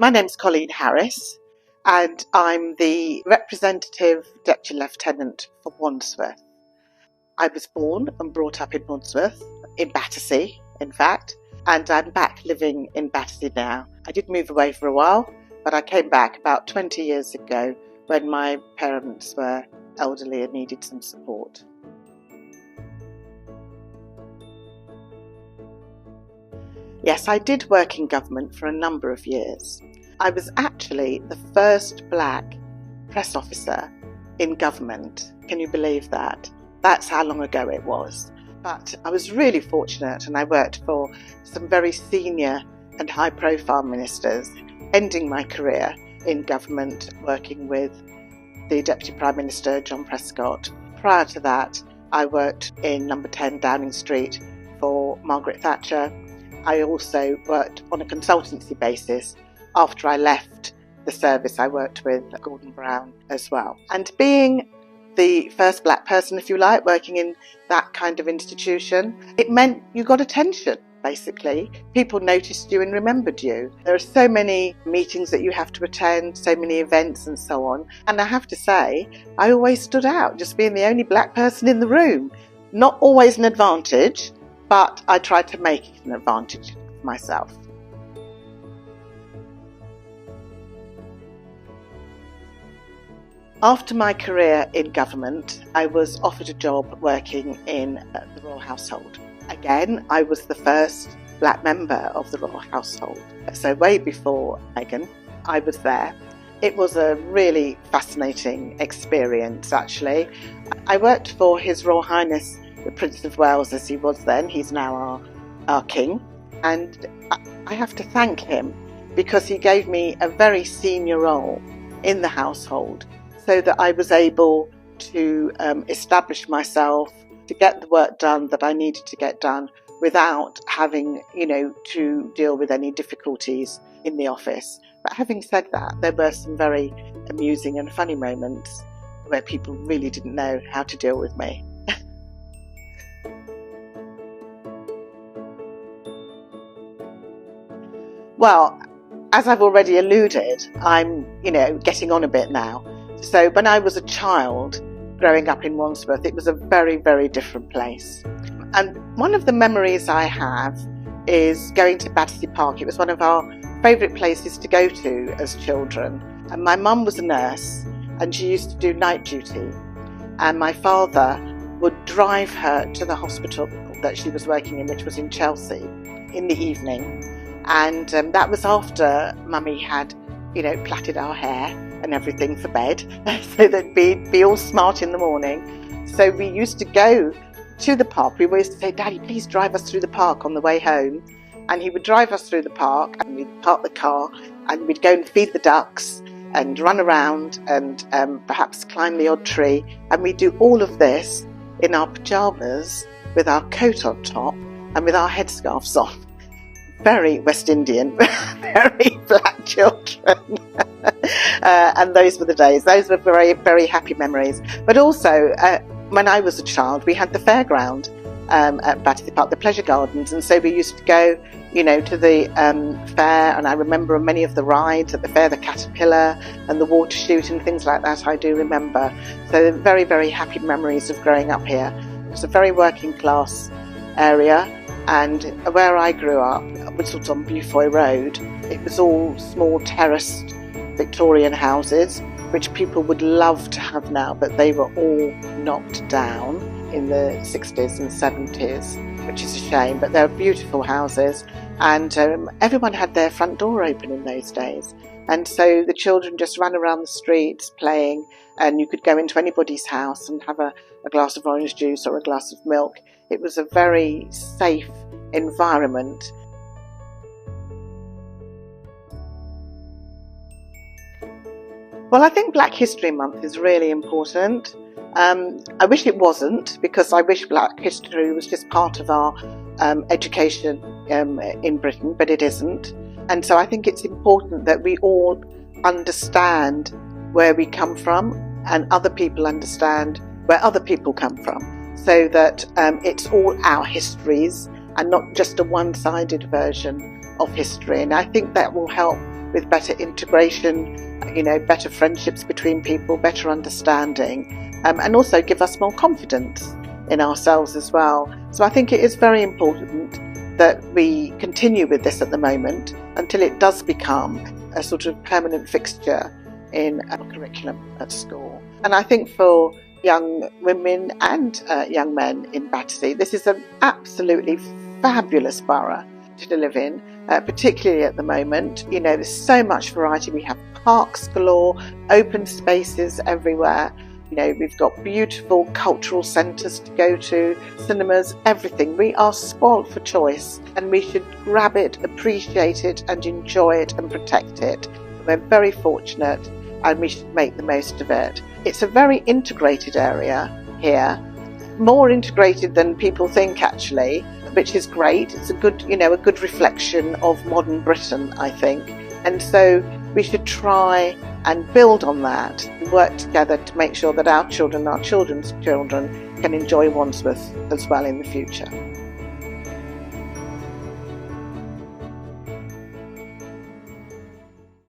My name's Colleen Harris, and I'm the Representative Deputy Lieutenant for Wandsworth. I was born and brought up in Wandsworth, in Battersea, in fact, and I'm back living in Battersea now. I did move away for a while, but I came back about 20 years ago when my parents were elderly and needed some support. Yes, I did work in government for a number of years. I was actually the first black press officer in government. Can you believe that? That's how long ago it was. But I was really fortunate, and I worked for some very senior and high-profile ministers, ending my career in government working with the Deputy Prime Minister, John Prescott. Prior to that, I worked in number 10 Downing Street for Margaret Thatcher. I also worked on a consultancy basis. After I left the service, I worked with Gordon Brown as well. And being the first black person, if you like, working in that kind of institution, it meant you got attention, basically. People noticed you and remembered you. There are so many meetings that you have to attend, so many events and so on. And I have to say, I always stood out, just being the only black person in the room. Not always an advantage, but I tried to make it an advantage for myself. After my career in government, I was offered a job working in the Royal Household. Again, I was the first black member of the Royal Household. So way before Meghan, I was there. It was a really fascinating experience, actually. I worked for His Royal Highness the Prince of Wales, as he was then. He's now our king, and I have to thank him because he gave me a very senior role in the household so that I was able to establish myself, to get the work done that I needed to get done without having, to deal with any difficulties in the office. But having said that, there were some very amusing and funny moments where people really didn't know how to deal with me. Well, as I've already alluded, I'm, getting on a bit now. So when I was a child growing up in Wandsworth, it was a very, very different place. And one of the memories I have is going to Battersea Park. It was one of our favourite places to go to as children. And my mum was a nurse and she used to do night duty. And my father would drive her to the hospital that she was working in, which was in Chelsea, in the evening. And that was after Mummy had, plaited our hair and everything for bed, so that we'd be all smart in the morning. So we used to go to the park. We always say, "Daddy, please drive us through the park on the way home." And he would drive us through the park, and we'd park the car, and we'd go and feed the ducks and run around and perhaps climb the odd tree. And we'd do all of this in our pyjamas with our coat on top and with our headscarves on. Very West Indian, very black children. And those were the days. Those were very, very happy memories. But also, when I was a child, we had the fairground at Battersea Park, the pleasure gardens. And so we used to go, to the fair. And I remember many of the rides at the fair, the caterpillar and the water chute and things like that, I do remember. So very, very happy memories of growing up here. It was a very working class area. And where I grew up, which was on Beaufoy Road, it was all small terraced Victorian houses, which people would love to have now, but they were all knocked down in the 60s and 70s, which is a shame, but they're beautiful houses. And everyone had their front door open in those days. And so the children just ran around the streets playing, and you could go into anybody's house and have a glass of orange juice or a glass of milk. It was a very safe environment. Well, I think Black History Month is really important. I wish it wasn't, because I wish Black History was just part of our education in Britain, but it isn't. And so I think it's important that we all understand where we come from and other people understand where other people come from, so that it's all our histories and not just a one-sided version of history. And I think that will help with better integration, better friendships between people, better understanding, and also give us more confidence in ourselves as well. So I think it is very important that we continue with this at the moment until it does become a sort of permanent fixture in a curriculum at school. And I think for young women and young men in Battersea, this is an absolutely fabulous borough to live in, particularly at the moment. There's so much variety. We have parks galore, open spaces everywhere. We've got beautiful cultural centres to go to, cinemas, everything. We are spoilt for choice, and we should grab it, appreciate it and enjoy it and protect it. We're very fortunate and we should make the most of it. It's a very integrated area here, more integrated than people think actually, which is great. It's a good reflection of modern Britain, I think. And so we should try and build on that and work together to make sure that our children, our children's children can enjoy Wandsworth as well in the future.